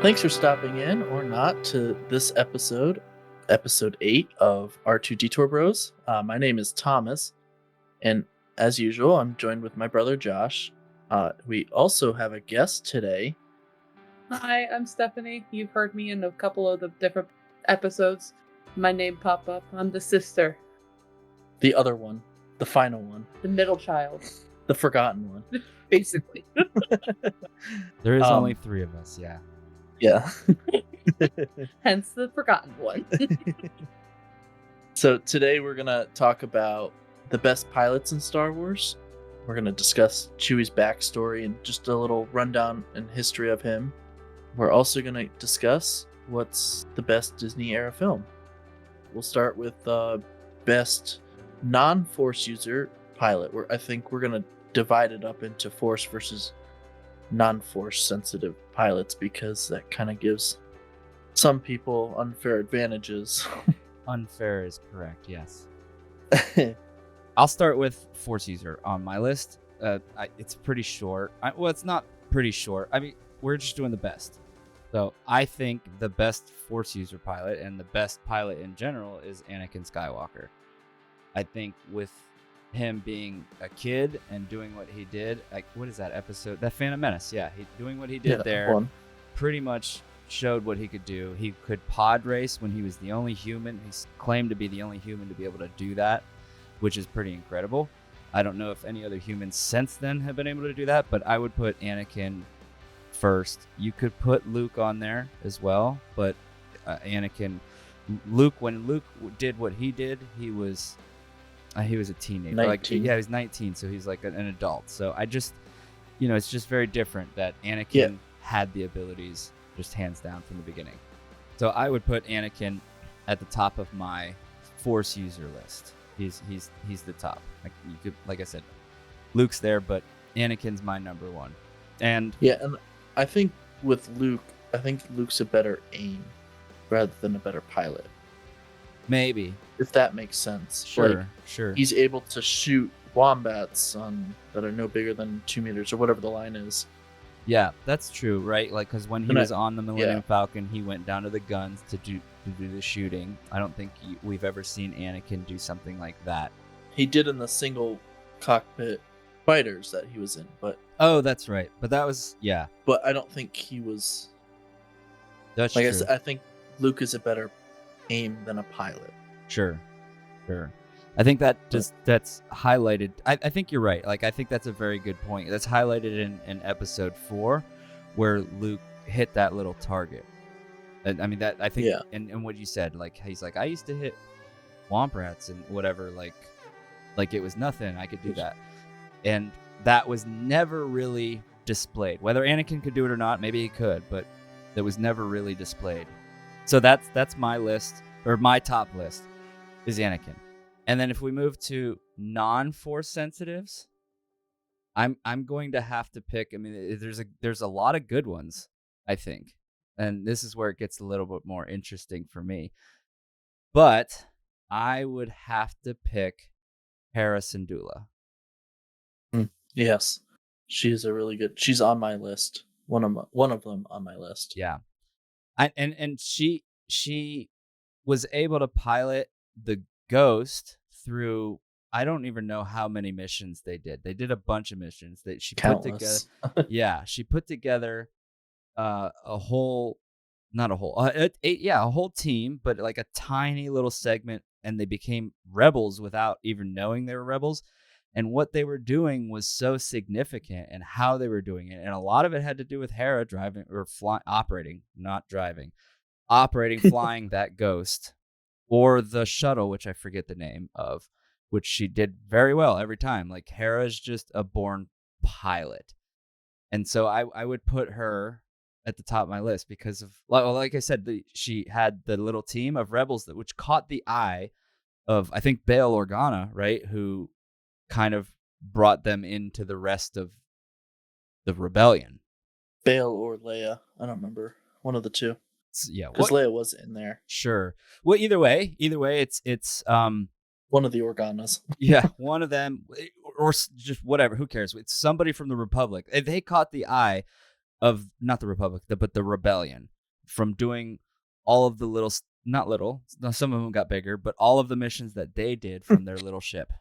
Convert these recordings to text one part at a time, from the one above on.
Thanks for stopping in or not to this episode 8 of R2 Detour Bros. My name is Thomas, and as usual, I'm joined with my brother Josh. We also have a guest today. Hi, I'm Stephanie. You've heard me in a couple of the different episodes. My name pop up. I'm the sister, The other one, the final one, the middle child, the forgotten one. basically. There is only Um, 3 of us, yeah. yeah. Hence the forgotten one. So today we're going to talk about the best pilots in Star Wars. We're going to discuss Chewie's backstory and just a little rundown and history of him. We're also going to discuss what's the best Disney era film. We'll start with best non-Force user pilot, where I think we're going to divide it up into Force versus non-Force sensitive pilots because that kind of gives some people unfair advantages. Unfair is correct, yes. I'll start with Force user on my list. It's pretty short. Well, it's not pretty short. I mean, we're just doing the best. So I think the best Force user pilot and the best pilot in general is Anakin Skywalker. I think with him being a kid and doing what he did, like, what is that episode? That Phantom Menace, yeah. Doing what he did there pretty much showed what he could do. He could pod race when he was the only human. He's claimed to be the only human to be able to do that, which is pretty incredible. I don't know if any other humans since then have been able to do that, but I would put Anakin first. You could put Luke on there as well, but when Luke did what he did, he was a teenager. 19. He was 19, so he's like an adult. So I just, it's just very different that Anakin had the abilities just hands down from the beginning. So I would put Anakin at the top of my Force user list. He's the top. Like I said, Luke's there, but Anakin's my number one. And I think with Luke, Luke's a better aim rather than a better pilot. Maybe, if that makes sense. Sure. He's able to shoot wombats that are no bigger than 2 meters or whatever the line is. Yeah, that's true, right? Like, because when he was on the Millennium Falcon, he went down to the guns to do the shooting. I don't think we've ever seen Anakin do something like that. He did in the single cockpit fighters that he was in, but that's right. But that was But I don't think he was. That's true. I think Luke is a better aim than a pilot. Sure. I think that's highlighted. I think you're right. Like, I think that's a very good point. That's highlighted in episode 4, where Luke hit that little target. I mean, that I think, and what you said, like, he's like, I used to hit womp rats and whatever, like it was nothing. I could do that, and that was never really displayed. Whether Anakin could do it or not, maybe he could, but that was never really displayed. So that's my list, or my top list, is Anakin. And then if we move to non-Force sensitives, I'm going to have to pick. I mean, there's a lot of good ones, I think, and this is where it gets a little bit more interesting for me. But I would have to pick Hera Syndulla. Yes, she's a really good. She's on my list. One of them on my list. Yeah, and she was able to pilot the Ghost through, I don't even know how many missions they did. They did a bunch of missions that she Countless. put together. She put together a whole team, but like a tiny little segment, and they became rebels without even knowing they were rebels. And what they were doing was so significant, and how they were doing it. And a lot of it had to do with Hera driving or operating, not driving, flying that Ghost. Or the shuttle, which I forget the name of, which she did very well every time. Like, Hera's just a born pilot. And so I would put her at the top of my list because of, like I said, she had the little team of rebels which caught the eye of, I think, Bail Organa, right? Who kind of brought them into the rest of the rebellion. Bail or Leia, I don't remember. One of the two. Yeah, because Leia was in there. Sure. Well, either way, it's one of the Organas. Yeah, one of them, or just whatever. Who cares? It's somebody from the Republic. They caught the eye of not the Republic, but the rebellion, from doing all of the little, not little, some of them got bigger, but all of the missions that they did from their little ship.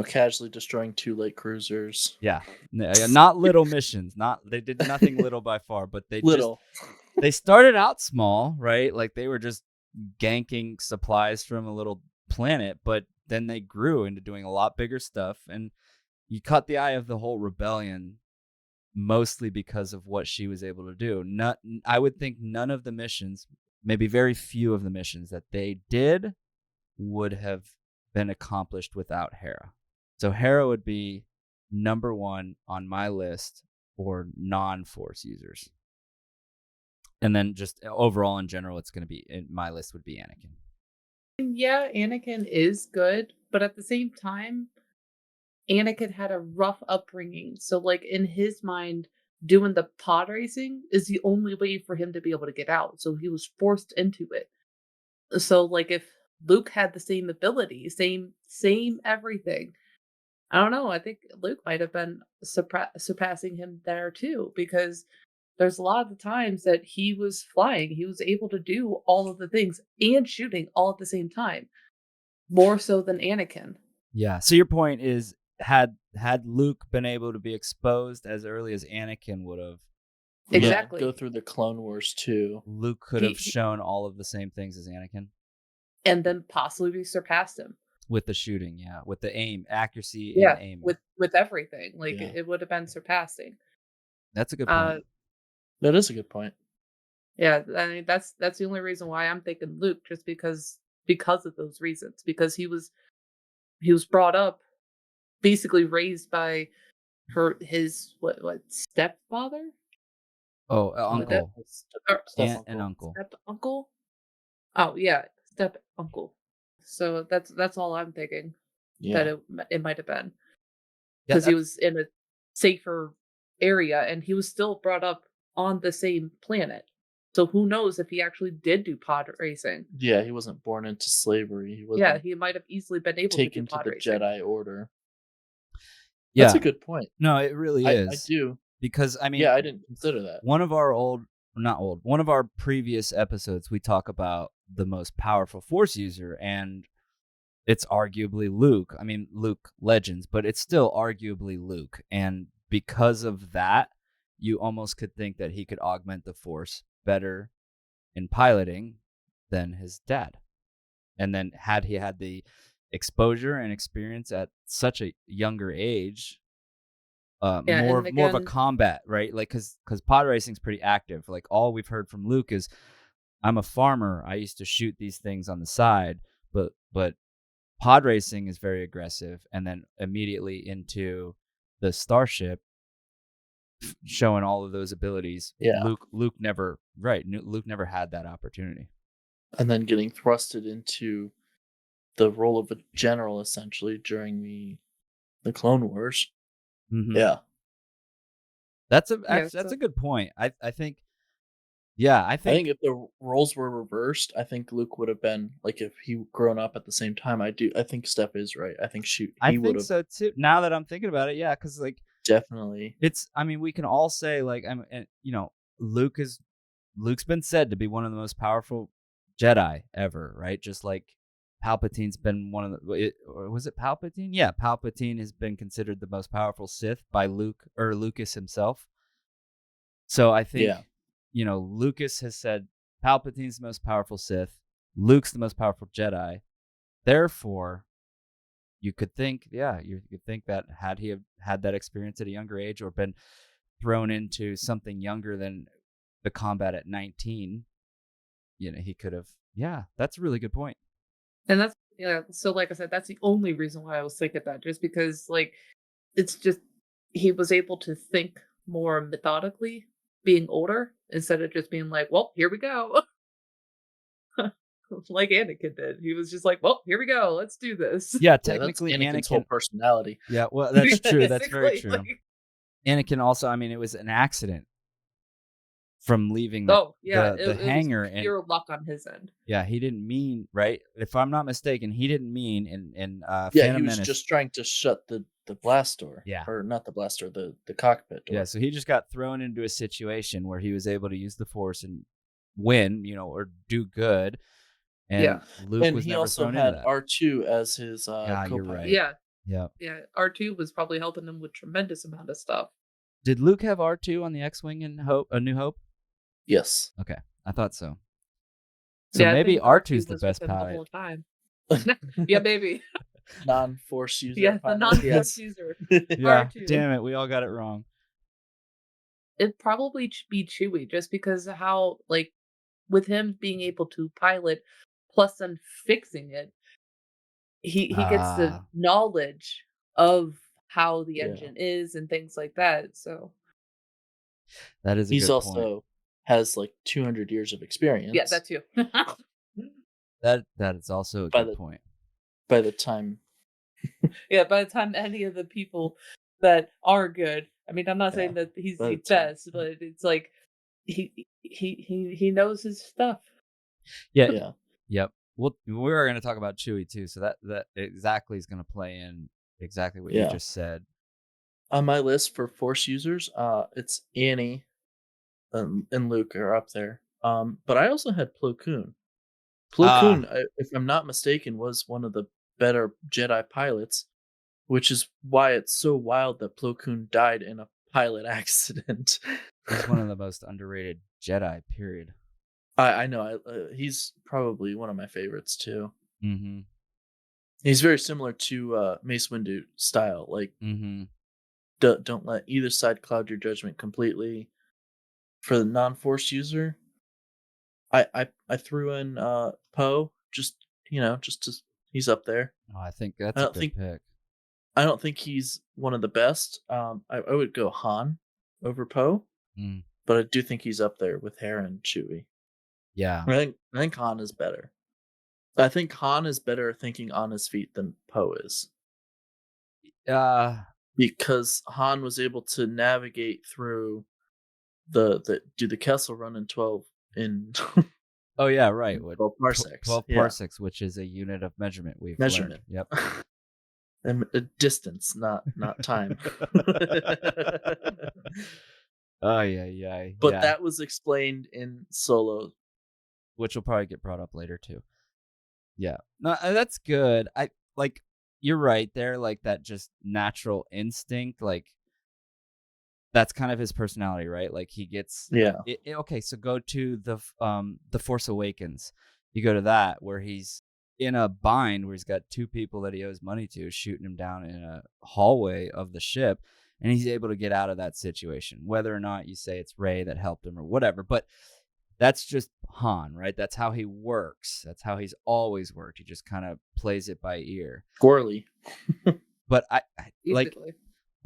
Casually destroying 2 light cruisers. Yeah, not little missions. They did nothing little by far, but they started out small, right? Like they were just ganking supplies from a little planet, but then they grew into doing a lot bigger stuff, and you caught the eye of the whole rebellion mostly because of what she was able to do. I would think none of the missions, maybe very few of the missions that they did, would have been accomplished without Hera. So Hera would be number 1 on my list for non-Force users. And then just overall in general, it's going to be, my list would be Anakin. Yeah, Anakin is good, but at the same time, Anakin had a rough upbringing. So, like, in his mind, doing the pod racing is the only way for him to be able to get out. So he was forced into it. So, like, if Luke had the same ability, same everything, I don't know. I think Luke might have been surpassing him there too, because there's a lot of the times that he was flying, he was able to do all of the things and shooting all at the same time, more so than Anakin. Yeah. So your point is, had Luke been able to be exposed as early as Anakin would have, Exactly. Go through the Clone Wars too. Luke could have shown all of the same things as Anakin, and then possibly surpassed him with the shooting, with the aim, accuracy, and aim, with everything. Like it would have been surpassing. That's a good point. That is a good point. Yeah, I mean that's the only reason why I'm thinking Luke, just because of those reasons. Because he was brought up, basically raised by his stepfather. Oh, uncle. Step uncle. Step uncle. Oh yeah, step uncle. So that's all I'm thinking. That it might have been, because he was in a safer area and he was still brought up on the same planet. So who knows if he actually did do pod racing? Yeah, he wasn't born into slavery. He wasn't. He might have easily been able taken to do pod the racing. Jedi Order. Yeah, that's a good point. No, it really is. I do, because I mean, I didn't consider that. One of our previous episodes, we talk about the most powerful Force user, and it's arguably Luke. I mean, Luke Legends, but it's still arguably Luke. And because of that, you almost could think that he could augment the Force better in piloting than his dad. And then had he had the exposure and experience at such a younger age, more of a combat, right? Like, because pod racing is pretty active. Like, all we've heard from Luke is, I'm a farmer, I used to shoot these things on the side, but pod racing is very aggressive, and then immediately into the starship, showing all of those abilities. Luke never had that opportunity, and then getting thrusted into the role of a general essentially during the Clone Wars. Mm-hmm. That's a good point. I think if the roles were reversed, I think Luke would have been, like, if he grown up at the same time. I think Stef is right. I think he would have. So too. Now that I'm thinking about it, because like, definitely, we can all say, like, Luke's been said to be one of the most powerful Jedi ever, right? Just like Palpatine's been one of the, or was it Palpatine? Yeah, Palpatine has been considered the most powerful Sith by Lucas himself. So I think, Lucas has said Palpatine's the most powerful Sith, Luke's the most powerful Jedi. Therefore, you could think, that had he had that experience at a younger age, or been thrown into something younger than the combat at 19, he could have. Yeah, that's a really good point. And that's, so like I said, that's the only reason why I was thinking that, just because, like, it's just, he was able to think more methodically being older, instead of just being like, well, here we go. Like Anakin did. He was just like, well, here we go, let's do this. Yeah, technically, Anakin's whole personality. Yeah, well, that's true. That's very true. Like, Anakin also, it was an accident from leaving the hangar. It was pure luck on his end. Yeah, he didn't mean, right? If I'm not mistaken, he didn't mean in Phantom Menace, he was just trying to shut the blast door. Yeah. Or not the blast door, the cockpit door. Yeah, so he just got thrown into a situation where he was able to use the Force and win, or do good. And Yeah. Luke And was he never also thrown into had that. R2 as his Yeah, co-pilot. you're right. Yeah. Yeah. Yeah. R2 was probably helping him with tremendous amount of stuff. Did Luke have R2 on the X-Wing in A New Hope? Yes. Okay, I thought so. So I maybe think R2's the was with best him the pilot. whole time. Yeah, maybe. Non-Force user. Yeah, the pilot. non-Force Yes. user. Yeah, R2. damn it, we all got it wrong. It'd probably be Chewy, just because of how, like, with him being able to pilot, plus then fixing it, he gets the knowledge of how the Yeah. engine is and things like that. So That is a He's good also point. has like 200 years of experience. yeah, that too. That is also a By good the- point. By the time. Yeah, by the time any of the people that are good, I mean, I'm not saying Yeah, that he's by the the time. best, but it's like he knows his stuff. Yeah. Yeah. Yep. We're going to talk about Chewie too, so that exactly is going to play in exactly what you Yeah. just said. On my list for Force users, it's Annie and Luke are up there. But I also had Plo Koon. Plo Koon, if I'm not mistaken, was one of the better Jedi pilots, which is why it's so wild that Plo Koon died in a pilot accident. He's one of the most underrated Jedi, period. I know. He's probably one of my favorites too. Mm-hmm. He's very similar to Mace Windu style. Like, Mm-hmm. don't let either side cloud your judgment completely. For the non-Force user, I threw in Poe. Just he's up there. Oh, I think that's I a don't good think pick. I don't think he's one of the best. I would go Han over Poe, Mm. but I do think he's up there with Hera and Chewie. Yeah. I think Han is better. I think Han is better thinking on his feet than Poe is. Because Han was able to navigate through the Kessel Run in 12 in Oh yeah, right. 12 parsecs. 12 Yeah. parsecs, which is a unit of measurement we've learned. Yep. And distance, not time. Oh yeah. But that was explained in Solo, which will probably get brought up later too. Yeah. No, that's good. You're right there, like that just natural instinct, like that's kind of his personality, right? Like he gets okay, so go to the Force Awakens. You go to that where he's in a bind where he's got two people that he owes money to shooting him down in a hallway of the ship, and he's able to get out of that situation, whether or not you say it's Rey that helped him or whatever. But that's just Han, right? That's how he works. That's how he's always worked. He just kind of plays it by ear. Squirrely. But I like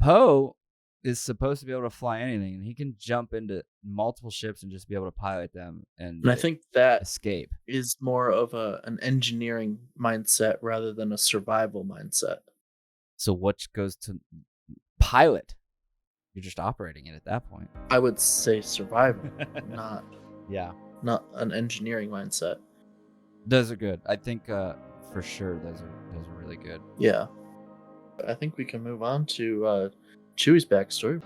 Poe is supposed to be able to fly anything, and he can jump into multiple ships and just be able to pilot them. And I think that escape is more of an engineering mindset rather than a survival mindset. So what goes to pilot? You're just operating it at that point. I would say survival, not an engineering mindset. Those are good. I think for sure those are really good. Yeah. I think we can move on to Chewie's backstory.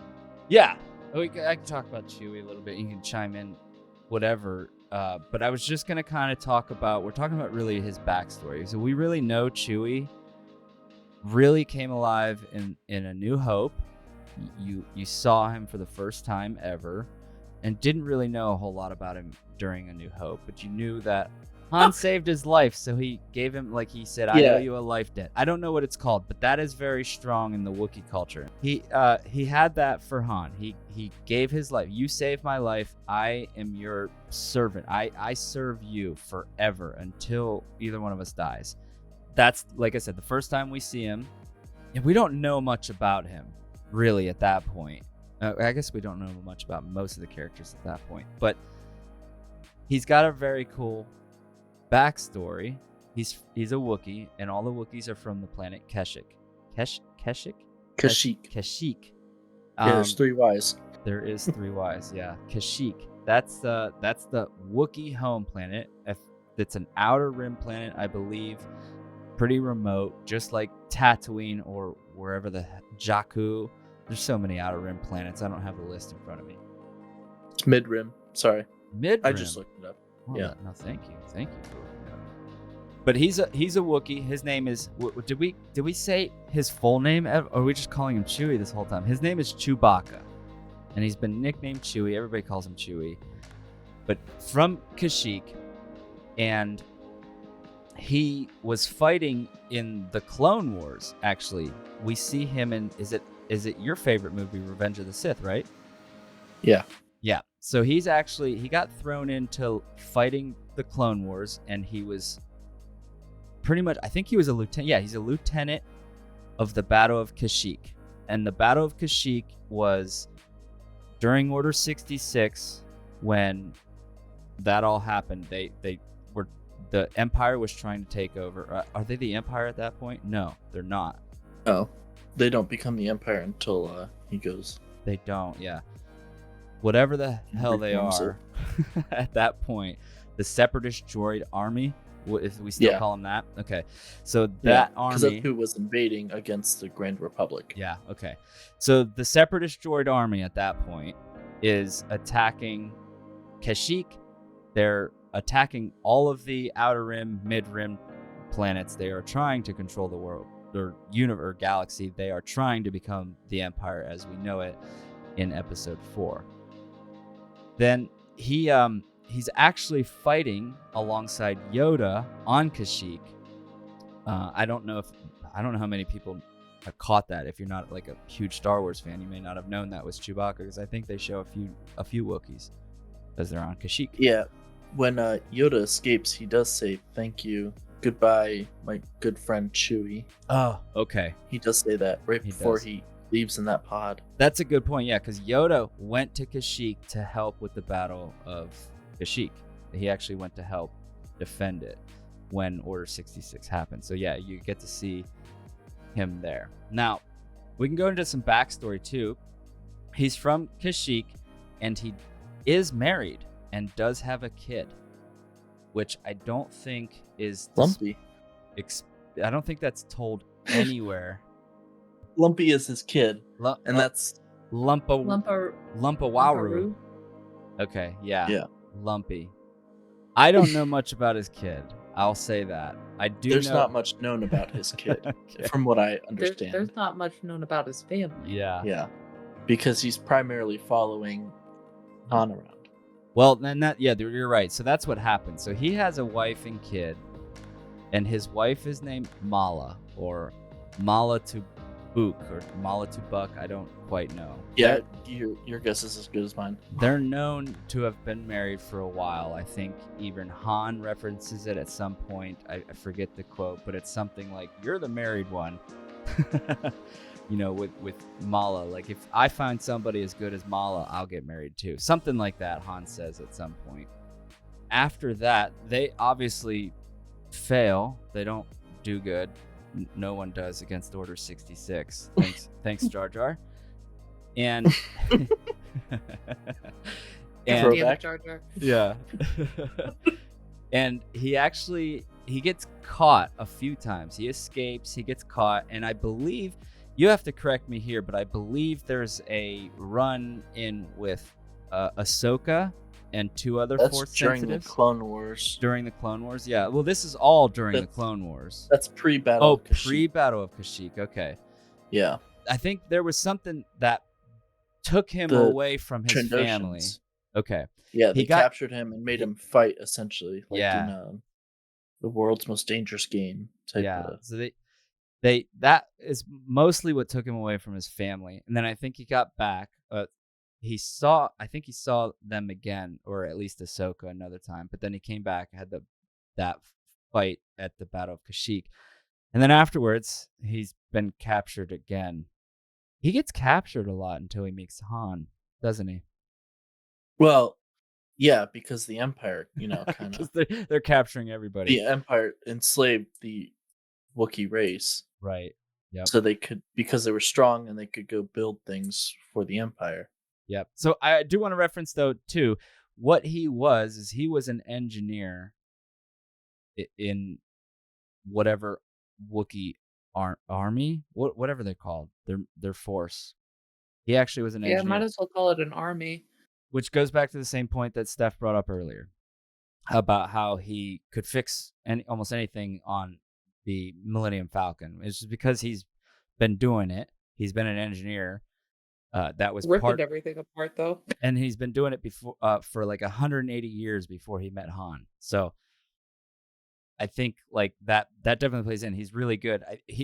Yeah. I can talk about Chewie a little bit. You can chime in whatever. But I was just going to kind of we're talking about really his backstory. So we really know Chewie really came alive in A New Hope. You saw him for the first time ever and didn't really know a whole lot about him during A New Hope, but you knew that Han saved his life, so he gave him, like he said, I owe you a life debt. I don't know what it's called, but that is very strong in the Wookiee culture. He had that for Han. He gave his life. You saved my life. I am your servant. I serve you forever until either one of us dies. That's, like I said, the first time we see him, and we don't know much about him, really, at that point. I guess we don't know much about most of the characters at that point, but he's got a very cool backstory. He's a Wookiee, and all the Wookiees are from the planet Kashyyyk. Kashyyyk. There's 3 Ys. There is 3 Ys. Yeah, Kashyyyk. That's the Wookiee home planet. It's an outer rim planet, I believe. pretty remote, just like Tatooine or wherever the Jakku. There's so many Outer Rim planets. I don't have the list in front of me. It's mid-rim. Sorry. Mid-rim. I just looked it up. Oh, yeah. No, thank you. Thank you for looking it up. But he's a Wookiee. His name is. Did we say his full name? Or are we just calling him Chewy this whole time? His name is Chewbacca, and he's been nicknamed Chewy. Everybody calls him Chewy. But from Kashyyyk, and he was fighting in the Clone Wars. Actually, we see him in. Is it your favorite movie, Revenge of the Sith? Right? Yeah. Yeah. So he got thrown into fighting the Clone Wars, and he was pretty much, I think he was a lieutenant. Yeah, he's a lieutenant of the Battle of Kashyyyk. And the Battle of Kashyyyk was during Order 66 when that all happened. The Empire was trying to take over. Are they the Empire at that point? No, they're not. Oh, they don't become the Empire until he goes. They don't, yeah. Whatever the hell they are at that point, the Separatist Droid Army, if we still call them that. Okay, so that army, because that's who was invading against the Grand Republic. Yeah, okay. So the Separatist Droid Army at that point is attacking Kashyyyk. They're attacking all of the Outer Rim, Mid-Rim planets. They are trying to control the world, or universe, or galaxy. They are trying to become the Empire as we know it in Episode 4. Then he's actually fighting alongside Yoda on Kashyyyk. I don't know how many people have caught that. If you're not like a huge Star Wars fan, you may not have known that was Chewbacca, because I think they show a few Wookiees as they're on Kashyyyk. Yeah, when Yoda escapes, he does say thank you, goodbye, my good friend Chewy. Oh, okay. He does say that right before he leaves in that pod. That's a good point, yeah, because Yoda went to Kashyyyk to help with the Battle of Kashyyyk. He actually went to help defend it when Order 66 happened. So yeah, you get to see him there. Now, we can go into some backstory too. He's from Kashyyyk, and he is married and does have a kid, which I don't think is Lumpy. I don't think that's told anywhere. Lumpy is his kid, and that's Lumpawaru. Okay, yeah, Lumpy. I don't know much about his kid. I'll say that. I do. There's not much known about his kid, okay. From what I understand. There's not much known about his family. Yeah, because he's primarily following Han around. Well, then you're right. So that's what happened. So he has a wife and kid, and his wife is named Mala, or Mala to Book, or Mala to Buck. I don't quite know. Yeah, your guess is as good as mine. They're known to have been married for a while. I think even Han references it at some point. I forget the quote, but it's something like, "You're the married one." With Mala. Like, if I find somebody as good as Mala, I'll get married too. Something like that, Han says at some point. After that, they obviously fail. They don't do good. No one does against Order 66. Thanks, Jar Jar. And Throwback. Jar Jar. Yeah. And he gets caught a few times. He escapes, he gets caught, and I believe, you have to correct me here, but I believe there's a run in with Ahsoka and two other Force during sensitives. The Clone Wars. During the Clone Wars, yeah. Well, this is all during the Clone Wars. That's pre-Battle of Kashyyyk. Pre-Battle of Kashyyyk, okay. Yeah. I think there was something that took him away from his family. Okay. Yeah, they captured him and made him fight, essentially. Like in the world's most dangerous game type. So that is mostly what took him away from his family. And then I think he got back. He saw them again, or at least Ahsoka another time. But then he came back and had that fight at the Battle of Kashyyyk. And then afterwards, he's been captured again. He gets captured a lot until he meets Han, doesn't he? Well, yeah, because the Empire, kind of. they're capturing everybody. The Empire enslaved the Wookiee race. Right. Yeah. So they could, because they were strong and they could go build things for the Empire. Yep. So I do want to reference, though, too, what he was an engineer in whatever Wookiee army, whatever they're called, their force. He actually was an Yeah, might engineer, as well call it an army. which goes back to the same point that Steph brought up earlier about how he could fix almost anything on the Millennium Falcon. It's just because he's been doing it. He's been an engineer. That was Ripping everything apart, though. and he's been doing it before for like 180 years before he met Han. So I think like that definitely plays in. He's really good.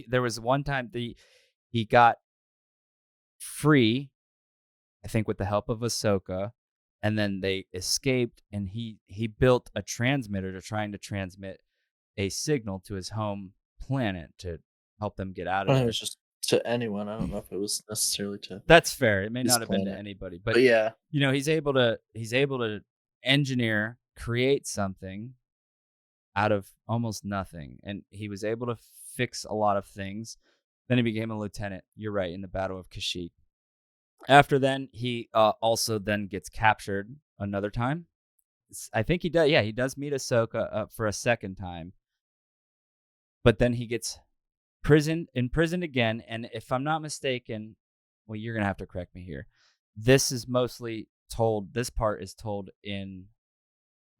There was one time he got free, I think, with the help of Ahsoka, and then they escaped, and he built a transmitter trying to transmit a signal to his home planet to help them get out of It there. was just to anyone. I don't know if it was necessarily to That's fair. It may his not have been to planet. anybody, But but yeah, he's able to engineer, create something out of almost nothing, and he was able to fix a lot of things. Then he became a lieutenant. You're right, in the Battle of Kashyyyk. After then, he also then gets captured another time. I think he does. Yeah, he does meet Ahsoka for a second time, but then he gets imprisoned again. And if I'm not mistaken, well, you're gonna have to correct me here. This is mostly told. This part is told in,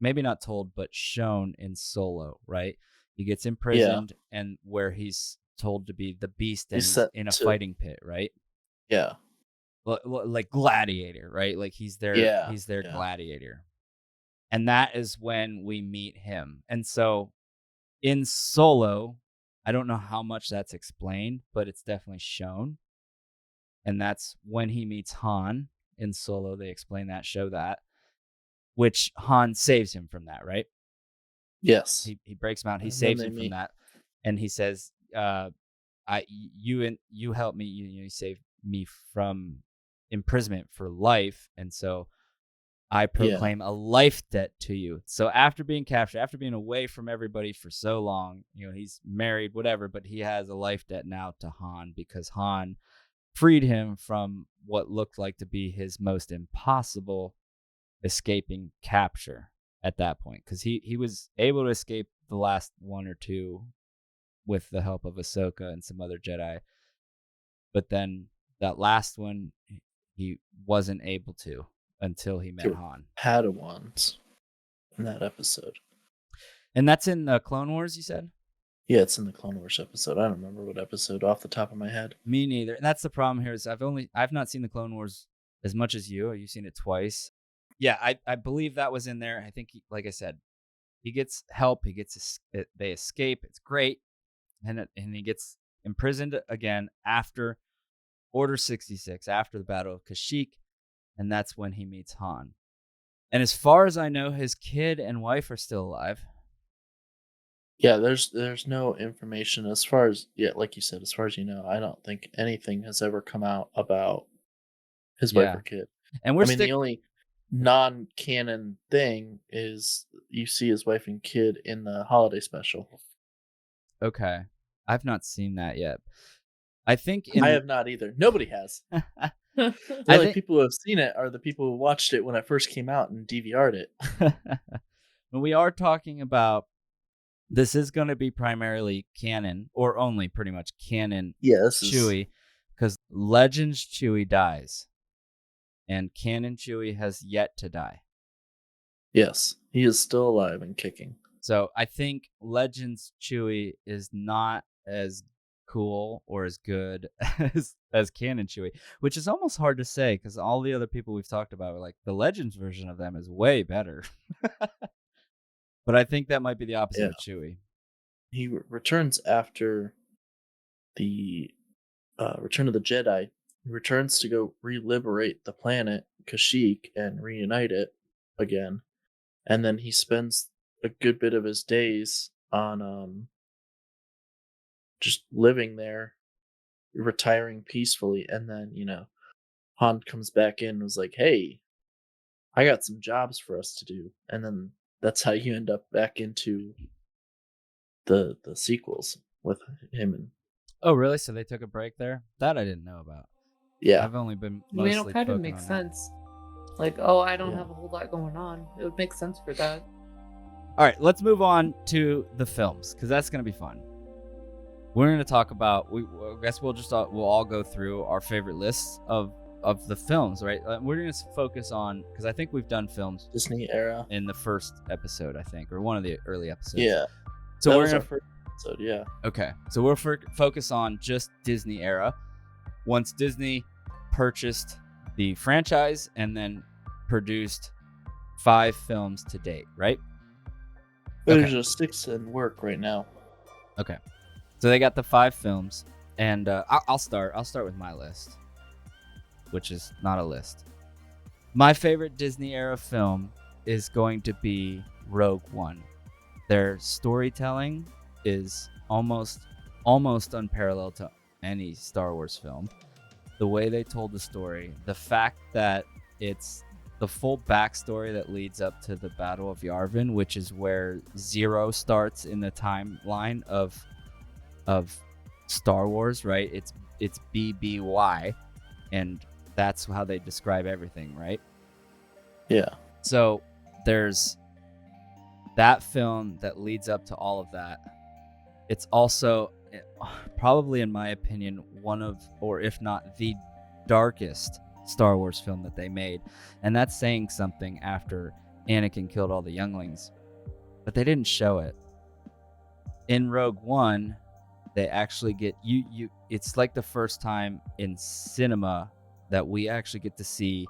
maybe not told, but shown in Solo. Right? He gets imprisoned, and where he's told to be the beast, and He's he's set in a to- fighting pit. Right? yeah, Like Gladiator, right? Like he's their Yeah, their yeah. gladiator. And that is when we meet him. And so in Solo, I don't know how much that's explained, but it's definitely shown. And that's when he meets Han in Solo. They explain that, show that, which Han saves him from that, right? yes. He breaks him out. He And then saves they him from meet. that, and he says, you helped me. You saved me from imprisonment for life, and so I proclaim a life debt to you. So after being captured, after being away from everybody for so long, he's married, whatever, but he has a life debt now to Han because Han freed him from what looked like to be his most impossible escaping capture at that point, because he was able to escape the last one or two with the help of Ahsoka and some other Jedi, but then that last one he wasn't able to until he met They were Han. Padawans in that episode. And that's in the Clone Wars, you said? Yeah, it's in the Clone Wars episode. I don't remember what episode off the top of my head. Me neither. And that's the problem here is I've not seen the Clone Wars as much as you. You've seen it twice. Yeah, I believe that was in there. I think, like I said, he gets help. They escape. It's great. And he gets imprisoned again after Order 66, after the Battle of Kashyyyk. And that's when he meets Han. And as far as I know, his kid and wife are still alive. Yeah, there's no information as far as, like you said, as far as you know. I don't think anything has ever come out about his wife Yeah. or kid. And we're the only non-canon thing is you see his wife and kid in the holiday special. Okay. I've not seen that yet. I think I have not either. Nobody has. The only people who have seen it are the people who watched it when it first came out and DVR'd it. When we are talking about, this is going to be primarily canon, or only pretty much canon. Yes, Chewy, because Legends Chewy dies, and canon Chewy has yet to die. Yes, he is still alive and kicking. So I think Legends Chewy is not as cool or as good as canon Chewy, which is almost hard to say because all the other people we've talked about are like, the Legends version of them is way better. But I think that might be the opposite of Chewy. He returns after the Return of the Jedi. He returns to go re-liberate the planet Kashyyyk and reunite it again. And then he spends a good bit of his days on just living there, retiring peacefully. And then, Han comes back in and was like, hey, I got some jobs for us to do. And then that's how you end up back into the sequels with him. And oh, really? So they took a break there? That I didn't know about. Yeah. I've only been I mean, mostly it kind of focused makes on sense. Like, I don't Yeah. have a whole lot going on. It would make sense for that. All right, let's move on to the films, because that's going to be fun. we're going to talk about. I guess we'll all go through our favorite lists of the films, right? We're going to focus on, because I think we've done films Disney era. in the first episode, I think, or one of the early episodes. Yeah. So that we're was gonna, our first episode. Yeah. okay. So we'll focus on just Disney era. Once Disney purchased the franchise and then produced 5 films to date, right? There's Okay. just 6 in work right now. Okay. So they got the 5 films, and I'll start with my list, which is not a list. My favorite Disney era film is going to be Rogue One. Their storytelling is almost unparalleled to any Star Wars film. The way they told the story, the fact that it's the full backstory that leads up to the Battle of Yavin, which is where 0 starts in the timeline of Star Wars, right? It's BBY, and that's how they describe everything, right? Yeah. So there's that film that leads up to all of that. It's also probably, in my opinion, one of, or if not the darkest Star Wars film that they made. And that's saying something after Anakin killed all the younglings. But they didn't show it. In Rogue One, they actually get you it's like the first time in cinema that we actually get to see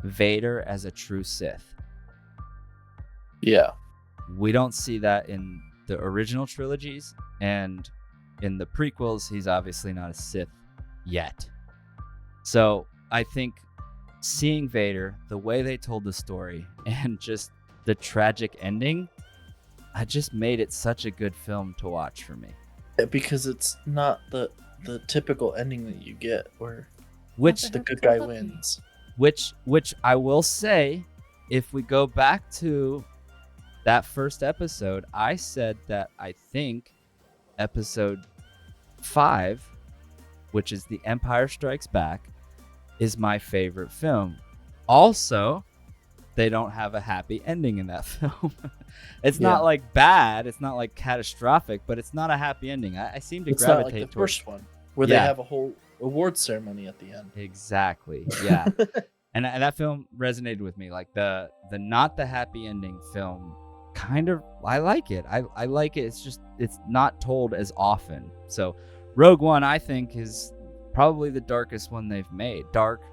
Vader as a true Sith. Yeah. We don't see that in the original trilogies, and in the prequels, he's obviously not a Sith yet. So I think seeing Vader, the way they told the story, and just the tragic ending, I just made it such a good film to watch for me. Because it's not the typical ending that you get where Which the good guy wins. Which I will say, if we go back to that first episode, I said that I think episode 5, which is The Empire Strikes Back, is my favorite film. Also, they don't have a happy ending in that film. It's not like bad, it's not like catastrophic, but it's not a happy ending. I seem to it's gravitate not like the towards first one where they have a whole award ceremony at the end. Exactly. Yeah. and that film resonated with me. Like the not the happy ending film, kind of, I like it. I like it. It's just, it's not told as often. So Rogue One, I think, is probably the darkest one they've made. Dark's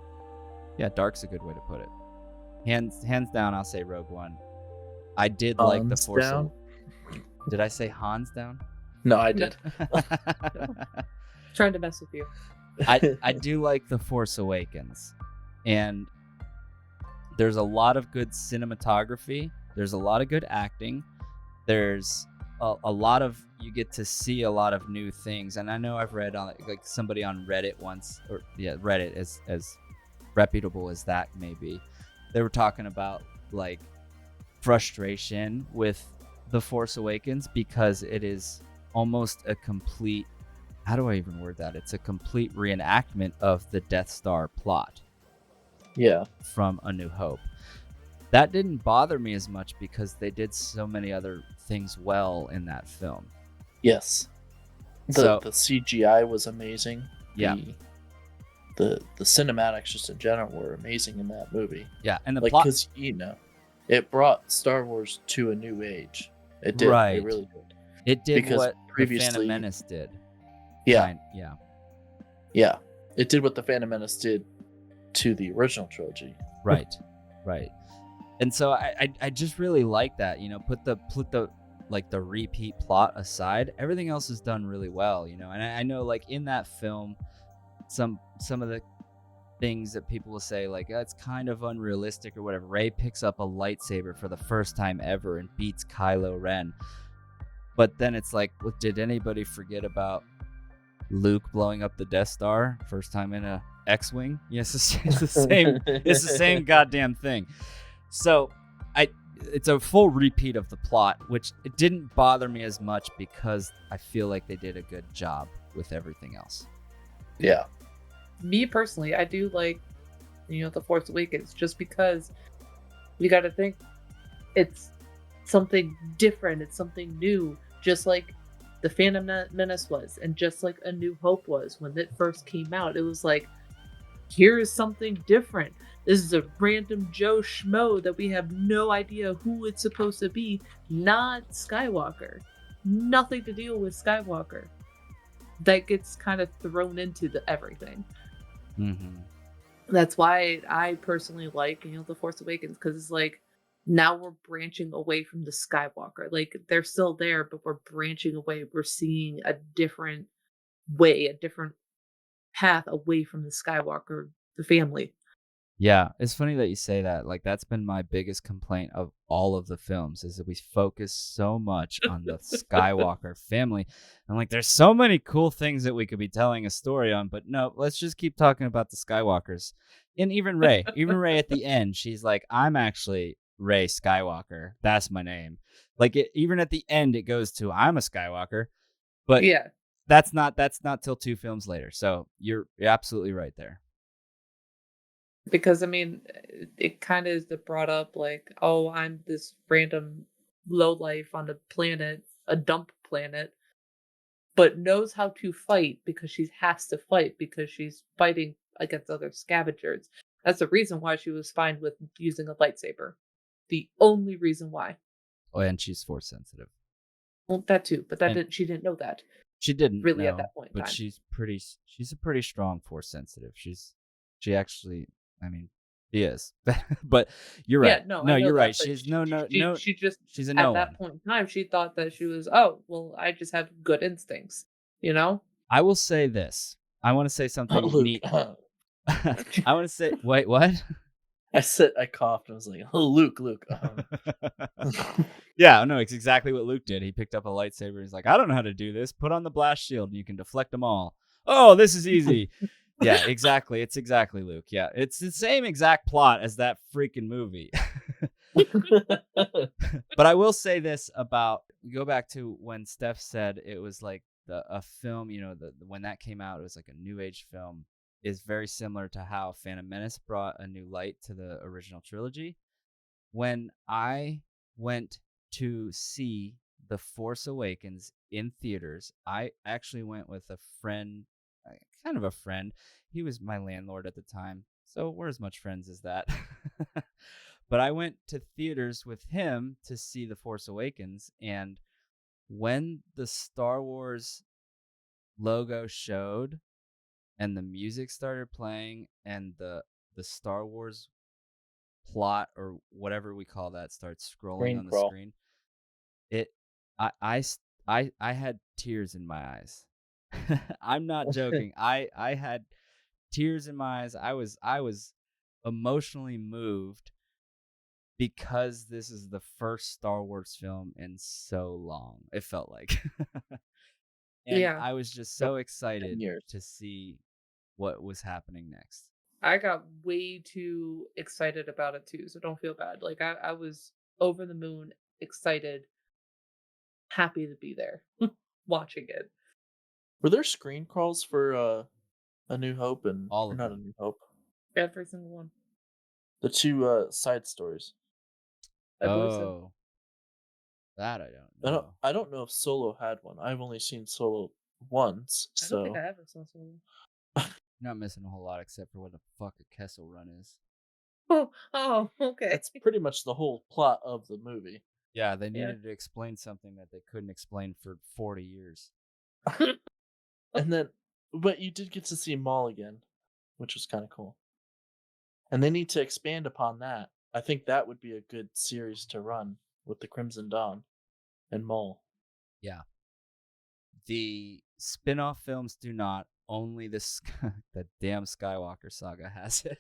a good way to put it. Hands down, I'll say Rogue One. I did like the Force. Did I say Hans down? No, I did. Trying to mess with you. I do like the Force Awakens, and there's a lot of good cinematography. There's a lot of good acting. There's a lot of, you get to see a lot of new things. And I know I've read on, like, somebody on Reddit once, or Reddit, as reputable as that may be, they were talking about like frustration with The Force Awakens because it is almost a complete, how do I even word that? It's a complete reenactment of the Death Star plot. Yeah. From A New Hope. That didn't bother me as much because they did so many other things well in that film. Yes. The CGI was amazing. Yeah. The cinematics just in general were amazing in that movie. Yeah, and the like, plot, because it brought Star Wars to a new age. It did. Right. It really did. It did because what previously, the Phantom Menace did. Yeah. Yeah. It did what the Phantom Menace did to the original trilogy. Right. And so I just really like that, put the like the repeat plot aside, everything else is done really well, and I know, like, in that film, some of the things that people will say, like, it's kind of unrealistic or whatever. Rey picks up a lightsaber for the first time ever and beats Kylo Ren. But then it's like, well, did anybody forget about Luke blowing up the Death Star first time in a X-wing? Yes, it's the same. It's the same goddamn thing. So it's a full repeat of the plot, which it didn't bother me as much because I feel like they did a good job with everything else. Yeah. Me personally, I do like, The Force Awakens, just because you got to think it's something different, it's something new. Just like The Phantom Menace was, and just like A New Hope was when it first came out, it was like, here is something different. This is a random Joe Schmo that we have no idea who it's supposed to be, not Skywalker. Nothing to deal with Skywalker. That gets kind of thrown into everything. Mm-hmm. That's why I personally like, The Force Awakens, because it's like, now we're branching away from the Skywalker. Like, they're still there, but we're branching away. We're seeing a different way, a different path away from the Skywalker, the family. Yeah, it's funny that you say that. Like, that's been my biggest complaint of all of the films, is that we focus so much on the Skywalker family. And like, there's so many cool things that we could be telling a story on, but no, let's just keep talking about the Skywalkers. And even Rey at the end, she's like, I'm actually Rey Skywalker. That's my name. Like, even at the end, it goes to, I'm a Skywalker, but Yeah, that's not till 2 films later. So you're absolutely right there. because I mean, it kind of is brought up like, oh, I'm this random lowlife on a planet, a dump planet, but knows how to fight because she has to fight because she's fighting against other scavengers. That's the reason why she was fine with using a lightsaber. The only reason why. Oh, and she's Force sensitive. Well, that too, but And she didn't know that she didn't really at know, that point in but time. she's a pretty strong Force sensitive. She actually, I mean, she is. But you're right. Yeah, no, No, I know you're that, right. but She's no. she just She's a no at that one. point in time she thought that she was, oh well, I just have good instincts, you know. I will say this. I want to say something Luke. neat. I want to say, wait, what? I coughed. I was like, oh, Luke. Yeah, no, it's exactly what Luke did. He picked up a lightsaber. He's like, I don't know how to do this. Put on the blast shield and you can deflect them all. Oh, this is easy. Yeah, exactly. It's exactly Luke. Yeah, it's the same exact plot as that freaking movie. But I will say this about, go back to when Steph said it was like a film, when that came out, it was like a new age film, is very similar to how Phantom Menace brought a new light to the original trilogy. When I went to see The Force Awakens in theaters, I actually went with a friend, kind of a friend. He was my landlord at the time, so we're as much friends as that. But I went to theaters with him to see The Force Awakens, and when the Star Wars logo showed and the music started playing and the Star Wars plot or whatever we call that starts scrolling on the crawl. screen, it I had tears in my eyes. I'm not joking. I had tears in my eyes. I was emotionally moved because this is the first Star Wars film in so long. It felt like. And Yeah, I was just Yep, so 10 excited years. to see what was happening next. I got way too excited about it too, so don't feel bad. Like, I was over the moon, excited, happy to be there, watching it. Were there screen crawls for A New Hope All or of not A them. New Hope? Every single one, The two side stories. I believe so. Oh, that I don't know. I don't know if Solo had one. I've only seen Solo once, I don't think so I ever saw Solo. You're not missing a whole lot except for what the fuck a Kessel Run is. Oh, okay. that's pretty much the whole plot of the movie. Yeah, they Yeah. needed to explain something that they couldn't explain for 40 years. And then, but you did get to see Maul again, which was kind of cool. And they need to expand upon that. I think that would be a good series to run with the Crimson Dawn and Maul. Yeah. The spin-off films do not. Only the damn Skywalker saga has it.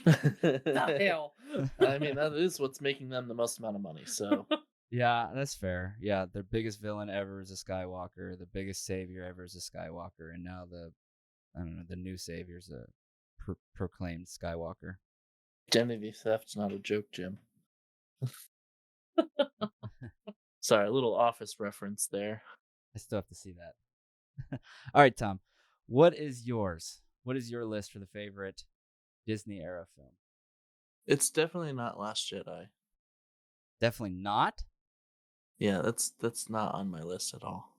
The hell. I mean, that is what's making them the most amount of money. So Yeah, that's fair. Yeah, their biggest villain ever is a Skywalker. The biggest savior ever is a Skywalker, and now the new savior's a proclaimed Skywalker. identity theft's not a joke, Jim. Sorry, a little Office reference there. I still have to see that. All right, Tom. What is yours? What is your list for the favorite Disney era film? It's definitely not Last Jedi. Definitely not. Yeah, that's not on my list at all.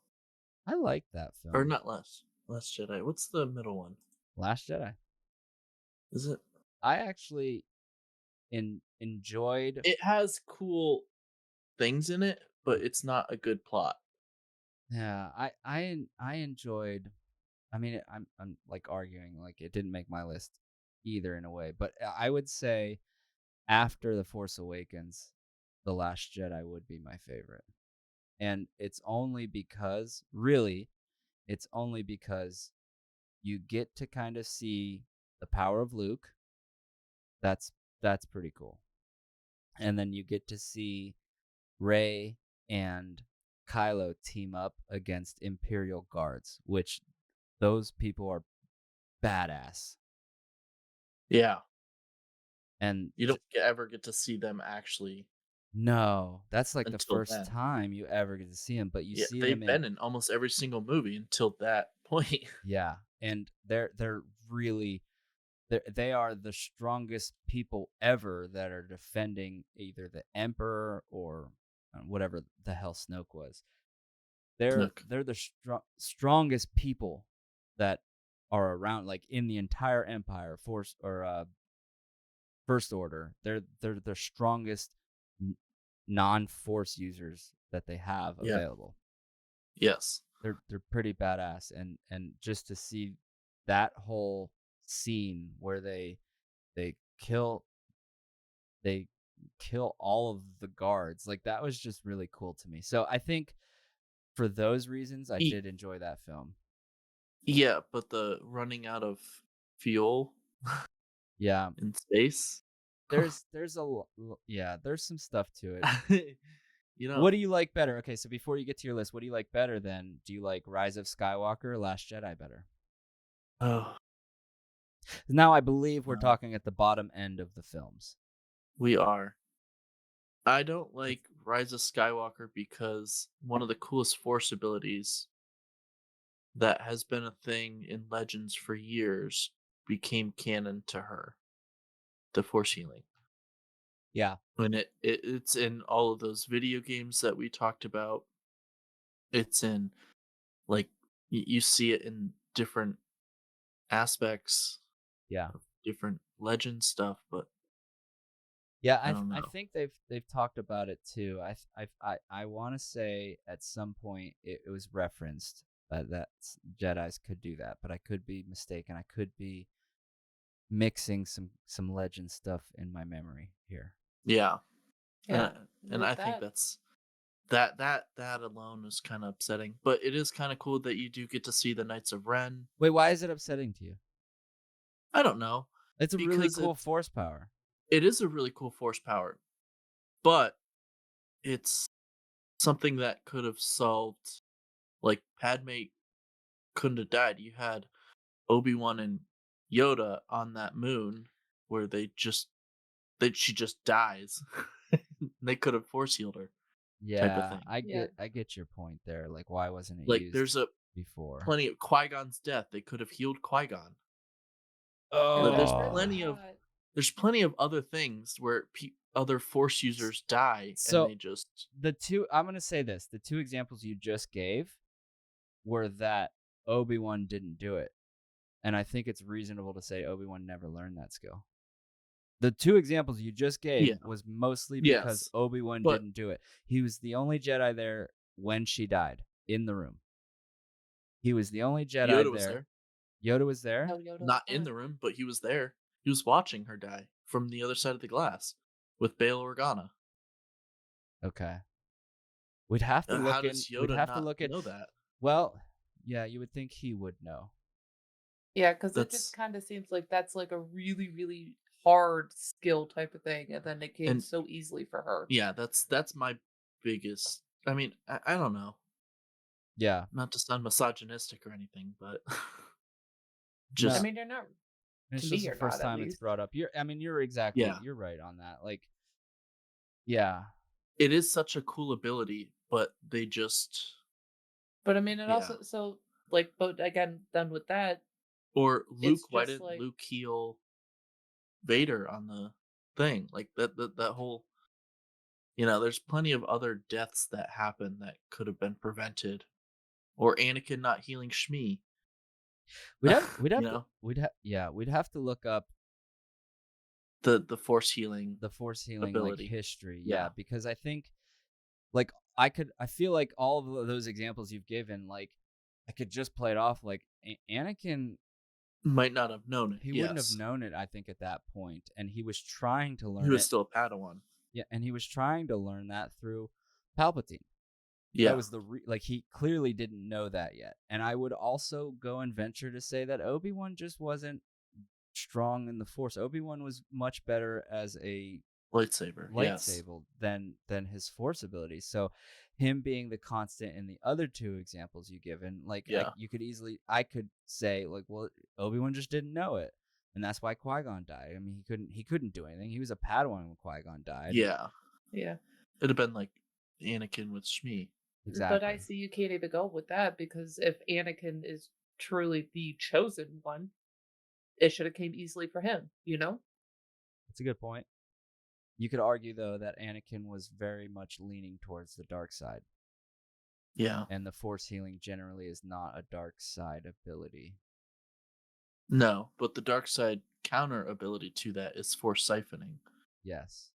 I like that Or film. not Last Jedi. What's the middle one? Last Jedi. Is it? I actually enjoyed. It has cool things in it, but it's not a good plot. Yeah, I enjoyed. I mean, I'm like arguing like it didn't make my list either in a way, but I would say after The Force Awakens, The Last Jedi would be my favorite. And it's only because really, it's only because you get to kind of see the power of Luke. That's that's pretty cool. And then you get to see Rey and Kylo team up against Imperial guards, which those people are badass. Yeah. And You don't ever get to see them actually no, that's like the until first then. time you ever get to see them, but you Yeah, see them they've in been in almost every single movie until that point. yeah, and they're really they are the strongest people ever that are defending either the Emperor or whatever the hell Snoke was. Look. They're the strongest people that are around, like in the entire Empire, Force or First Order. They're the strongest non-Force users that they have Yeah. available. Yes. They're pretty badass, and just to see that whole scene where they kill they kill all of the guards, like that was just really cool to me. So I think for those reasons I E- did enjoy that film. yeah, but the running out of fuel Yeah, in space. there's yeah, there's some stuff to it. you What know. do you like better? Okay, so before you get to your list, what do you like better then? Do you like Rise of Skywalker or Last Jedi better? Oh, Now I believe we're no. talking at the bottom end of the films. We are. I don't like Rise of Skywalker because one of the coolest force abilities that has been a thing in Legends for years became canon to her, the force healing. Yeah. When it's in all of those video games that we talked about. It's in like you see it in different aspects Yeah. of different legend stuff, but Yeah, I don't I know. think they've talked about it too. I want to say at some point it was referenced that Jedi's could do that, but I could be mistaken. I could be mixing some legend stuff in my memory here. Yeah, Yeah. and I With think that, that's that alone is kind of upsetting. But it is kind of cool that you do get to see the Knights of Ren. Wait, why is it upsetting to you? I don't know It's a really because cool force power. it is a really cool force power, but it's something that could have solved. Like Padme couldn't have died. You had Obi-Wan and Yoda on that moon where she just dies. They could have force healed her type of Yeah, thing. yeah. I get your point there. Like, why wasn't it Like used there's a before? plenty of Qui-Gon's death. They could have healed Qui-Gon. Yeah, Like, there's that. there's plenty of other things where other force users die and So they just I'm gonna say this: the two examples you just gave were that Obi-Wan didn't do it, and I think it's reasonable to say Obi-Wan never learned that skill. The two examples you just gave yeah. was mostly because Yes. Obi-Wan But didn't do it. He was the only Jedi there when she died in the room. He was the only Jedi Yoda was there. there. Yoda was there. Oh, Yoda was Not in there. the room, but he was there. He was watching her die from the other side of the glass with Bail Organa. Okay. We'd have to How look in. does We'd Yoda have to not look at. know that? Well, yeah, you would think he would know. Yeah, because it just That's kind of seems like that's like a really, really hard skill type of thing, and then it came and so easily for her. yeah, that's my biggest. I mean, I don't know, Yeah. not to sound misogynistic or anything, but No, I just mean, you're not. To it's me, just the you're first not at time it's least. brought up. yeah, You're right on that. Like, yeah. it is such a cool ability, but they just But I mean, it yeah. also so like, but again, done with that, Or it's Luke, why just didn't like, Luke heal Vader on the thing? Like that whole there's plenty of other deaths that happen that could have been prevented or Anakin not healing Shmi. We'd have we'd You have to know, we'd have to look up the force healing the force healing like ability. history. Yeah, Yeah, because I think like I feel like all of those examples you've given, like I could just play it off like Anakin. might not have known it. He wouldn't have Yes, known it, I think, at that point, and he was trying to he learn was it. still a Padawan. Yeah, and he was trying to learn that through Palpatine. That Yeah, was like he clearly didn't know that yet. And I would also go and venture to say that Obi-Wan just wasn't strong in the Force. Obi-Wan was much better as a lightsaber. Yes, lightsaber than his Force abilities. So him being the constant in the other two examples you given, like yeah, I could say like, well, Obi-Wan just didn't know it. And that's why Qui-Gon died. I mean, he couldn't do anything. He was a Padawan when Qui-Gon died. yeah. Yeah. It'd have been like Anakin with Shmi. But I Exactly. see you can't even go with that because if Anakin is truly the chosen one, it should have came easily for him, you know? That's a good point. You could argue though that Anakin was very much leaning towards the dark side, Yeah. and the Force healing generally is not a dark side ability. No, but the dark side counter ability to that is force siphoning, Yes.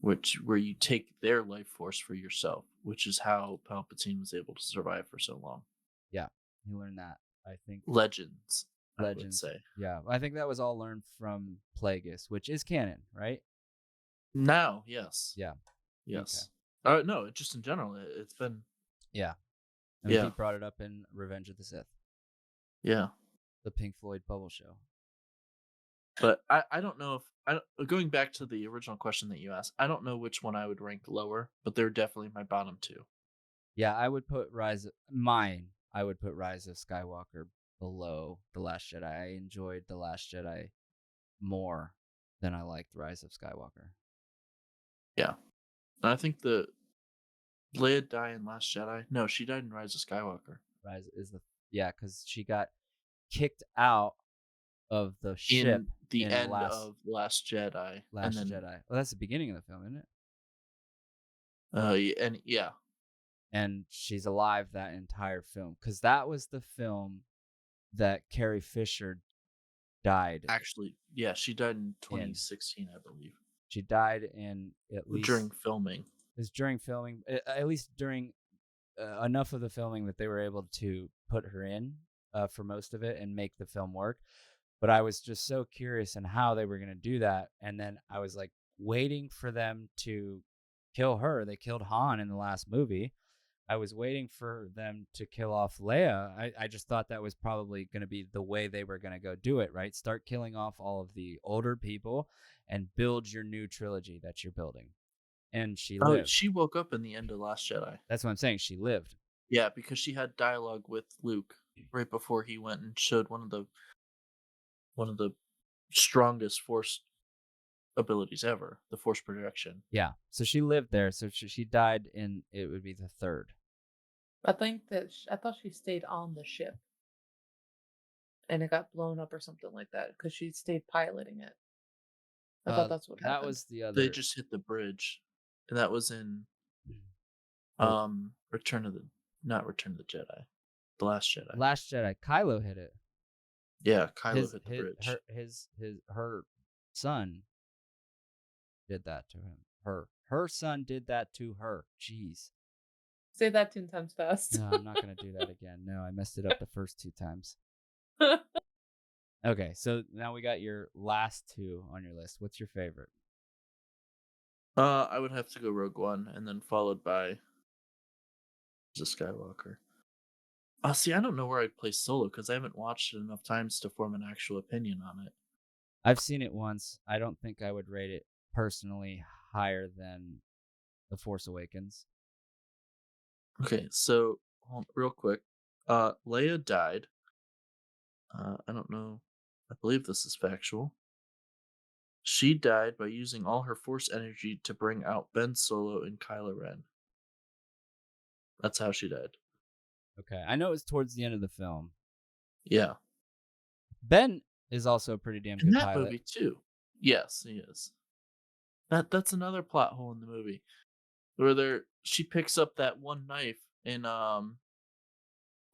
where you take their life force for yourself, which is how Palpatine was able to survive for so long. Yeah. He learned that. I think Legends, I would Legends. say. Yeah. I think that was all learned from Plagueis, which is canon, right? Now, yes. Yeah. Yes. No, just in general, it's been. Yeah. I mean, Yeah. he brought it up in Revenge of the Sith, Yeah. the Pink Floyd bubble show. But I don't know if going back to the original question that you asked, I don't know which one I would rank lower, but they're definitely my bottom two. Yeah, I would put Rise of Skywalker below The Last Jedi. I enjoyed The Last Jedi more than I liked Rise of Skywalker. Yeah. And I think the Leia died in Last Jedi. No, she died in Rise of Skywalker. Rise is because she got kicked out of the ship In the in end of Last Jedi. And Last then Jedi. Well, that's the beginning of the film, isn't it? and yeah. And she's alive that entire film because that was the film that Carrie Fisher died Actually, yeah, she died in in. 2016, I believe. She died in at least During filming. It was during filming, at least during enough of the filming that they were able to put her in for most of it and make the film work. But I was just so curious in how they were going to do that. And then I was like waiting for them to kill her. They killed Han in the last movie. I was waiting for them to kill off Leia. I just thought that was probably going to be the way they were going to go do it, right? Start killing off all of the older people and build your new trilogy that you're building. And she Oh, lived. she woke up in the end of Last Jedi. That's what I'm saying. She lived. Yeah, because she had dialogue with Luke right before he went and showed one of the strongest force abilities ever, the force projection. Yeah. So she lived there. So she died in, it would be the third. I think that I thought she stayed on the ship and it got blown up or something like that because she stayed piloting it. I thought that's what happened. That was the other. They just hit the bridge, and that was in Return of the Jedi, the Last Jedi. Last Jedi. Kylo hit it. Yeah, Kylo hit the bridge. Her son did that to him. Her son did that to her. Jeez. Say that 10 times fast. No, I'm not gonna do that again. No, I messed it up the first 2 times. Okay, so now we got your last 2 on your list. What's your favorite? I would have to go Rogue One, and then followed by the Skywalker. See, I don't know where I'd place Solo because I haven't watched it enough times to form an actual opinion on it. I've seen it once. I don't think I would rate it personally higher than The Force Awakens. Okay, so real quick, Leia died. I don't know. I believe this is factual. She died by using all her force energy to bring out Ben Solo and Kylo Ren. That's how she died. Okay, I know it was towards the end of the film. Yeah. Ben is also a pretty damn good In that pilot. movie too. Yes, he is. That's another plot hole in the movie. Where she picks up that one knife in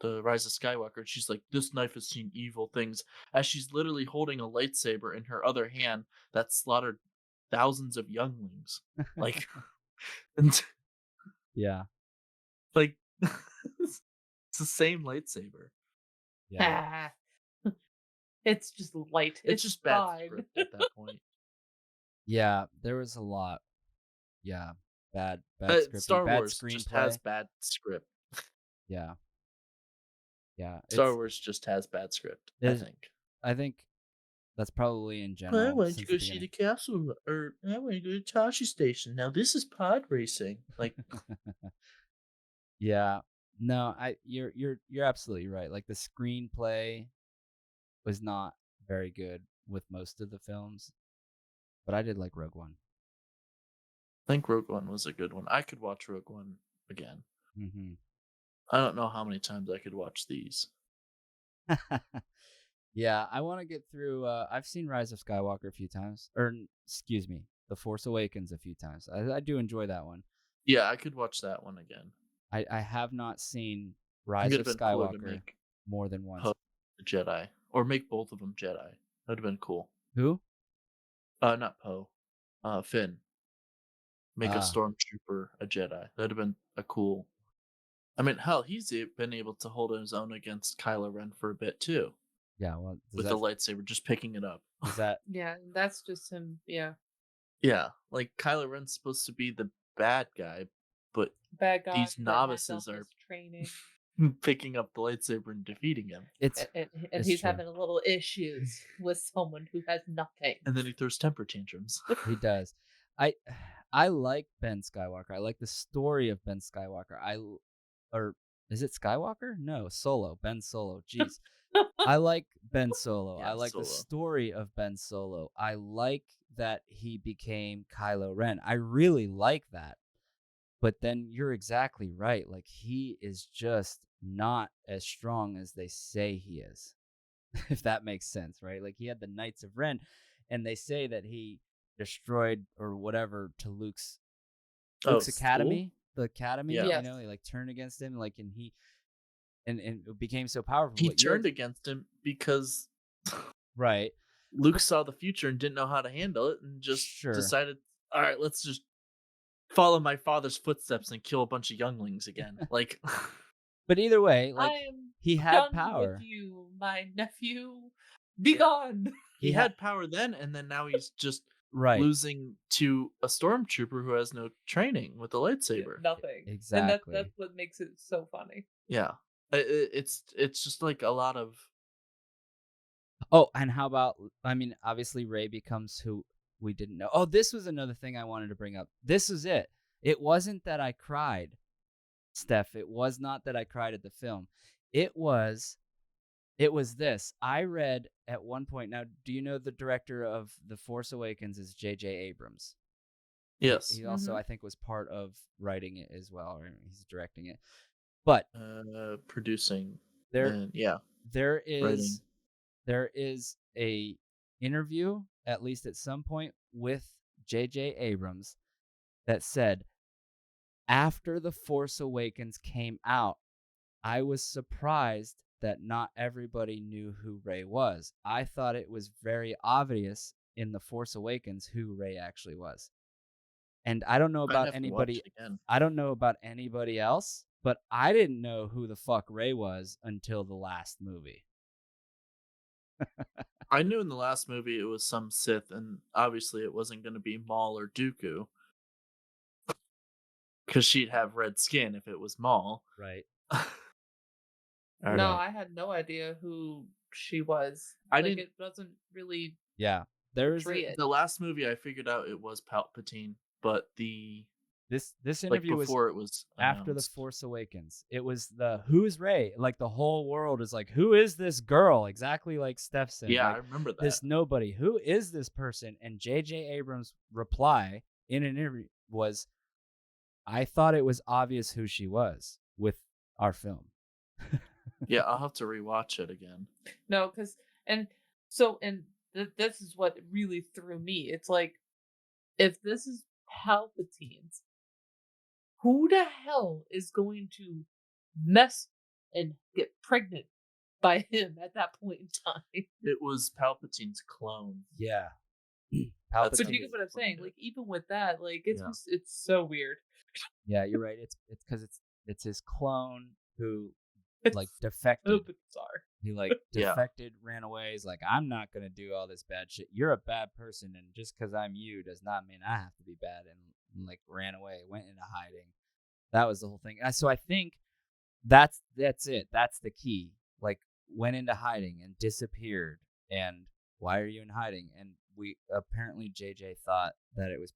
the Rise of Skywalker, and she's like, "This knife has seen evil things," as she's literally holding a lightsaber in her other hand that slaughtered thousands of younglings. Like, and Yeah. like it's the same lightsaber. Yeah. It's just light. It's It's just bad fine. script at that point. Yeah. There was a lot. Yeah. Bad scripting, Star bad Wars just has screenplay. bad script. Yeah. Yeah. Star Wars just has bad script, I It's think. I think that's probably in I general wanted to since go the see the beginning. castle, or I want to go to Tashi Station. Now this is pod racing. Like, Yeah. No, you're absolutely right. Like the screenplay was not very good with most of the films, but I did like Rogue One. I think Rogue One was a good one. I could watch Rogue One again. Mm-hmm. I don't know how many times I could watch these. Yeah, I want to get through. I've seen Rise of Skywalker a few times, or excuse me, The Force Awakens a few times. I do enjoy that one. Yeah, I could watch that one again. I have not seen I Rise think of it'd been cooler to Skywalker make more than once. Poe a Jedi, or make both of them Jedi. That would have been cool. Who? Not Poe. Finn. Make a Ah, stormtrooper a Jedi. That'd have been a cool. I mean, hell, he's been able to hold his own against Kylo Ren for a bit too, yeah. Well, with the lightsaber, just picking it up. does that Yeah, that's just him. Yeah. Yeah, like Kylo Ren's supposed to be the bad guy, but Bad guy these that novices myself are is training. picking up the lightsaber and defeating him. it's And it's he's true. having a little issues with someone who has nothing. And then he throws temper tantrums. He does. I I like Ben Skywalker. I like the story of Ben Skywalker. Or is it Skywalker? No, Solo. Ben Solo. Jeez. I like Ben Solo. I Yeah, like the Solo. story of Ben Solo. I like that he became Kylo Ren. I really like that. But then you're exactly right. Like he is just not as strong as they say he is. If that makes sense, right? Like he had the Knights of Ren, and they say that he destroyed or whatever to Luke's School? academy, the academy. Yeah. You know, he like turned against him, like, and he and it became so powerful. He But you're turned against him because right. Luke saw the future and didn't know how to handle it, and just Sure. decided, all right, let's just follow my father's footsteps and kill a bunch of younglings again. Like, But either way, like I am he had done power. with you, my nephew. Be gone. he had power then, and then now he's just right. losing to a stormtrooper who has no training with a lightsaber. Nothing. Exactly. And that's what makes it so funny. Yeah, it's just like a lot of. Oh, and how about, I mean, obviously Rey becomes who we didn't know. Oh, this was another thing I wanted to bring up. This is it. It wasn't that I cried, Steph. It was not that I cried at the film. It was this. I read at one point. Now, do you know the director of The Force Awakens is J.J. Abrams? Yes. He also, Mhm. I think, was part of writing it as well, or he's directing it. But Producing. there And, yeah. there Writing. is a interview, at least at some point, with J.J. Abrams that said, after The Force Awakens came out, I was surprised that not everybody knew who Rey was. I thought it was very obvious in The Force Awakens who Rey actually was. And I don't know I'd about have to watch anybody. it again. I don't know about anybody else, but I didn't know who the fuck Rey was until the last movie. I knew in the last movie it was some Sith, and obviously it wasn't going to be Maul or Dooku, because she'd have red skin if it was Maul. Right. I don't No, know. I had no idea who she was. I Like, didn't- it doesn't really Yeah. There is portray it. The last movie I figured out it was Palpatine, but this like interview was before it was after The announced. Force Awakens. It was the who's Rey? Like the whole world is like, who is this girl? Exactly like Steph said. Yeah, like, I remember that. this nobody. Who is this person? And J.J. Abrams' reply in an interview was, I thought it was obvious who she was with our film. Yeah, I'll have to rewatch it again. No, because this is what really threw me. It's like, if this is Palpatine's, who the hell is going to mess and get pregnant by him at that point in time. It was Palpatine's clone. Yeah. That's But you get what I'm saying. Like even with that, like it's Yeah. just, it's so weird. Yeah, you're right. It's because it's his clone who It's like so defected. bizarre. He like Yeah. defected, ran away. He's like, I'm not gonna do all this bad shit. You're a bad person, and just because I'm you does not mean I have to be bad. And like ran away, went into hiding. That was the whole thing. So I think that's it. That's the key. Like went into hiding and disappeared. And why are you in hiding? And we apparently JJ thought that it was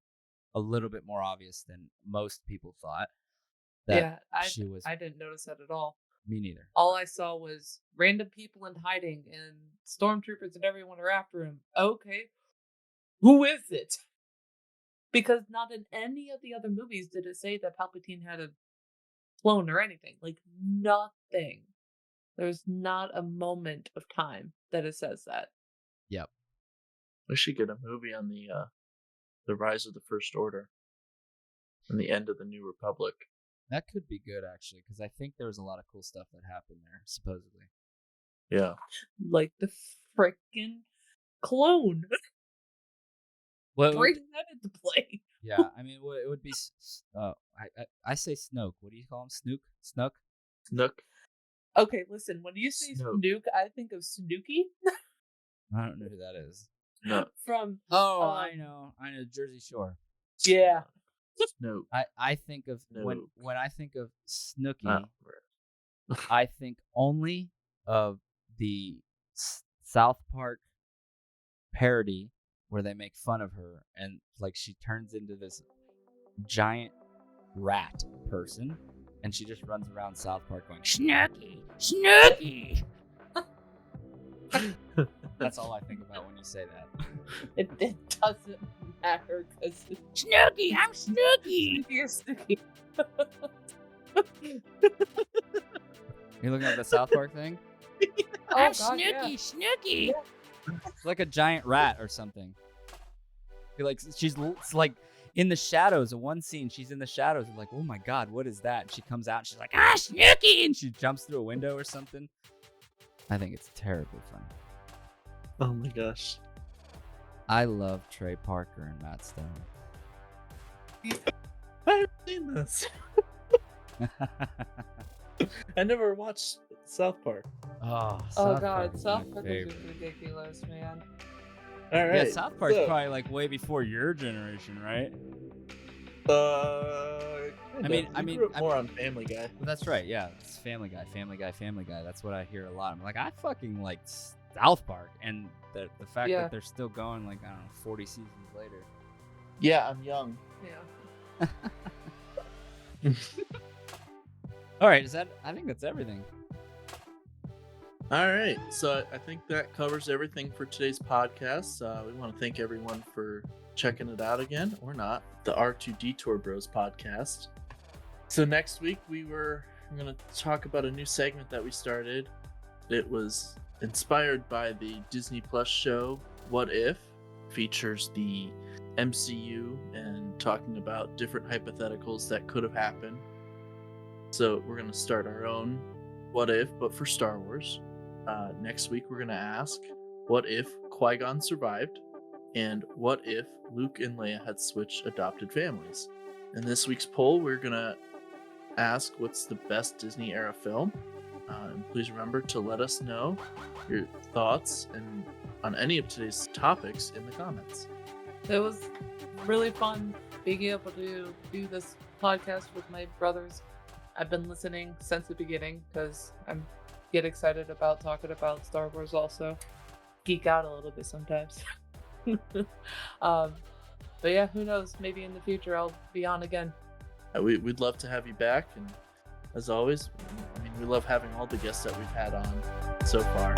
a little bit more obvious than most people thought. That she was. I didn't notice that at all. Me neither. All I saw was random people in hiding and stormtroopers and everyone are after him. Okay, who is it? Because not in any of the other movies did it say that Palpatine had a clone or anything. Like nothing. There's not a moment of time that it says that. Yep. We should get a movie on the rise of the First Order and the end of the New Republic. That could be good actually, because I think there was a lot of cool stuff that happened there, supposedly. Yeah. Like the freaking clone. Well, Bring that into play. yeah, I mean, it would be. I say Snoke. What do you call him? Snook. Nook. Okay, listen. When you say Snoke. Snook, I think of Snooky I don't know who that is. No. from. Oh, I know. Jersey Shore. Yeah. No. I think of Snoke. when I think of Snooky, Oh, I think only of the South Park parody where they make fun of her and like she turns into this giant rat person and she just runs around South Park going Snooky, Snooky. That's all I think about when you say that. It doesn't matter because Snooky, I'm Snooky. you're Snooky. You looking at the South Park thing? I'm Snooky, Snooky. It's like a giant rat or something. She's like in the shadows of one scene. She's in the shadows and like, oh my god, what is that? And she comes out and she's like, Snooky, and she jumps through a window or something. I think it's terribly funny. Oh my gosh. I love Trey Parker and Matt Stone. I haven't seen this. I never watched South Park. Oh God, is South my Park favorite. is ridiculous, man. All right. Yeah, South Park's so, probably like way before your generation, right? I mean, more on Family Guy. Well, that's right. Yeah, it's Family Guy, Family Guy, Family Guy. That's what I hear a lot. I'm like, I fucking like South Park, and the fact Yeah. that they're still going like I don't know 40 seasons later. Yeah, I'm young. Yeah. All right, I think that's everything. All right, so I think that covers everything for today's podcast. We want to thank everyone for checking it out again, or not, the R2 Detour Bros podcast. So next week I'm going to talk about a new segment that we started. It was inspired by the Disney Plus show What If, features the MCU and talking about different hypotheticals that could have happened. So we're going to start our own What If, but for Star Wars. Next week we're going to ask, what if Qui-Gon survived? And what if Luke and Leia had switched adopted families? In this week's poll, we're going to ask what's the best Disney era film. And please remember to let us know your thoughts and on any of today's topics in the comments. It was really fun being able to do this podcast with my brothers. I've been listening since the beginning because I get excited about talking about Star Wars also. Geek out a little bit sometimes. But yeah, who knows? Maybe in the future I'll be on again. We'd love to have you back. And as always, I mean, we love having all the guests that we've had on so far.